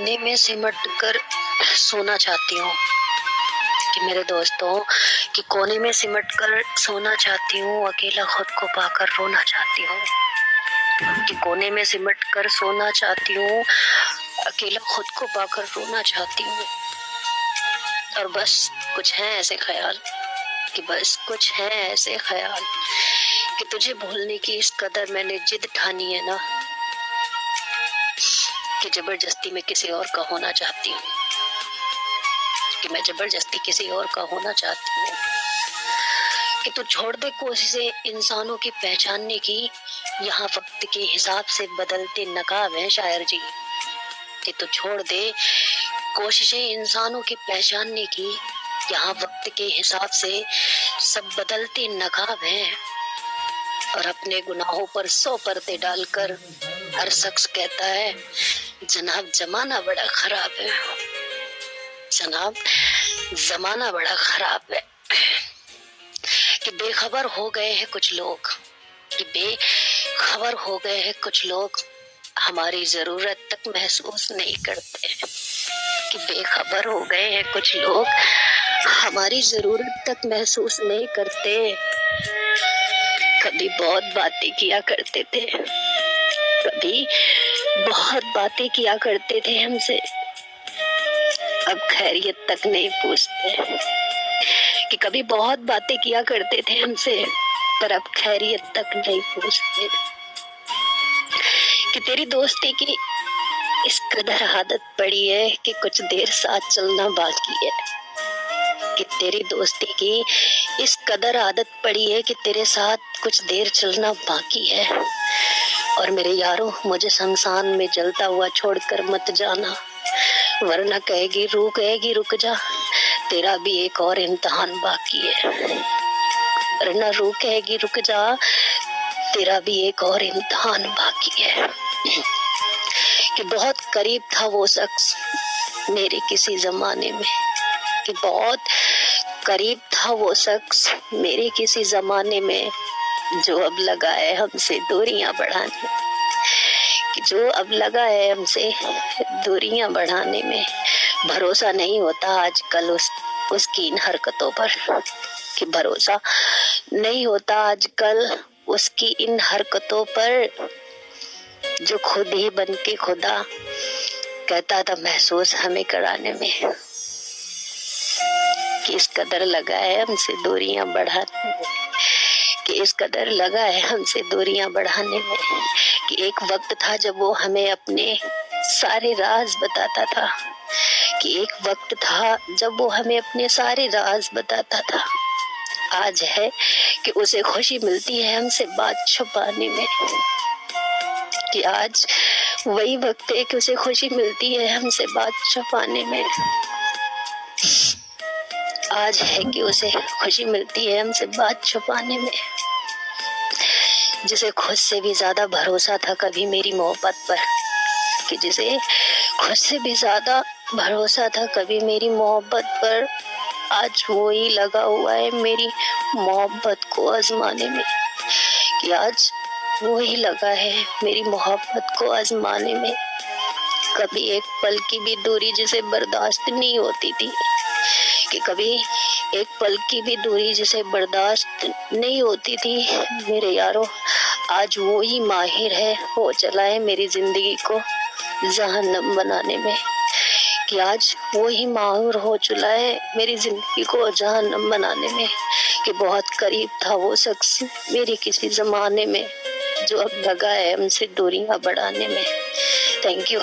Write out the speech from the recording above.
कोने में सिमट कर सोना चाहती हूँ कि मेरे दोस्तों कि कोने में सिमट कर सोना चाहती हूँ, अकेला खुद को पाकर रोना चाहती हूँ। कि कोने में सिमट कर सोना चाहती हूँ, अकेला खुद को पाकर रोना चाहती हूँ। और बस कुछ है ऐसे ख्याल कि बस कुछ है ऐसे ख्याल कि तुझे भूलने की इस कदर मैंने जिद ठानी है ना, कि जबरदस्ती में किसी और का होना चाहती हूँ, कि मैं जबरदस्ती किसी और का होना चाहती हूँ। कि तू छोड़ दे कोशिशें इंसानों की पहचानने की, यहाँ वक्त के हिसाब से बदलते नकाब हैं शायर जी। कि तू छोड़ दे कोशिशें इंसानों की पहचानने की, यहाँ वक्त के हिसाब से सब बदलते नकाब हैं। और अपने गुनाहों पर 100 पर्दे डालकर हर शख्स कहता है जनाब जमाना बड़ा खराब है, जनाब जमाना बड़ा खराब है। कि बेखबर हो गए हैं कुछ लोग, कि बेखबर हो गए हैं कुछ लोग, हमारी जरूरत तक महसूस नहीं करते। कि बेखबर हो गए हैं कुछ लोग, हमारी जरूरत तक महसूस नहीं करते। कभी बहुत बातें किया करते थे, कभी बहुत बातें किया करते थे हमसे, अब खैरियत तक नहीं पूछते। कि कभी बहुत बातें किया करते थे हमसे, पर अब खैरियत तक नहीं पूछते। कि तेरी दोस्ती की इस कदर आदत पड़ी है कि कुछ देर साथ चलना बाकी है। कि तेरी दोस्ती की इस कदर आदत पड़ी है कि तेरे साथ कुछ देर चलना बाकी है। और मेरे यारों, मुझे शमशान में जलता हुआ छोड़कर मत जाना, वरना कहेगी रुक जा, तेरा भी एक और इम्तिहान बाकी है। वरना कहेगी रुक जा, तेरा भी एक और इम्तिहान बाकी है। कि बहुत करीब था वो शख्स मेरे किसी जमाने में, कि बहुत करीब था वो शख्स मेरे किसी जमाने में, जो अब लगा है हमसे दूरियां बढ़ाने। कि जो अब लगा है हमसे दूरियां बढ़ाने में। भरोसा नहीं होता आजकल उसकी इन हरकतों पर, कि भरोसा नहीं होता आजकल उसकी इन हरकतों पर, जो खुद ही बन के खुदा कहता था महसूस हमें कराने में। कि इस कदर लगा है हमसे दूरियां बढ़ाने में, कि इस कदर लगा है हमसे दूरियां बढ़ाने में। कि एक वक्त था जब वो हमें अपने सारे राज बताता था, कि एक वक्त था जब वो हमें अपने सारे राज बताता था। आज है कि उसे खुशी मिलती है हमसे बात छुपाने में। कि आज वही वक्त है कि उसे खुशी मिलती है हमसे बात छुपाने में। आज है कि उसे खुशी मिलती है हमसे बात छुपाने में। जिसे खुद से भी ज्यादा भरोसा था कभी मेरी मोहब्बत पर, कि जिसे खुद से भी ज्यादा भरोसा था कभी मेरी मोहब्बत पर, आज वो ही लगा हुआ है मेरी मोहब्बत को आजमाने में। कि आज वो ही लगा है मेरी मोहब्बत को आजमाने में। कभी एक पल की भी दूरी जिसे बर्दाश्त नहीं होती थी, कि कभी एक पल की भी दूरी जिसे बर्दाश्त नहीं होती थी, मेरे यारों आज वो ही माहिर है हो चला है मेरी जिंदगी को जहन्नम बनाने में। कि आज वो ही माहिर हो चला है मेरी जिंदगी को जहन्नम बनाने में। कि बहुत करीब था वो शख्स मेरे किसी जमाने में, जो अब लगा है हमसे दूरियां बढ़ाने में। Thank you.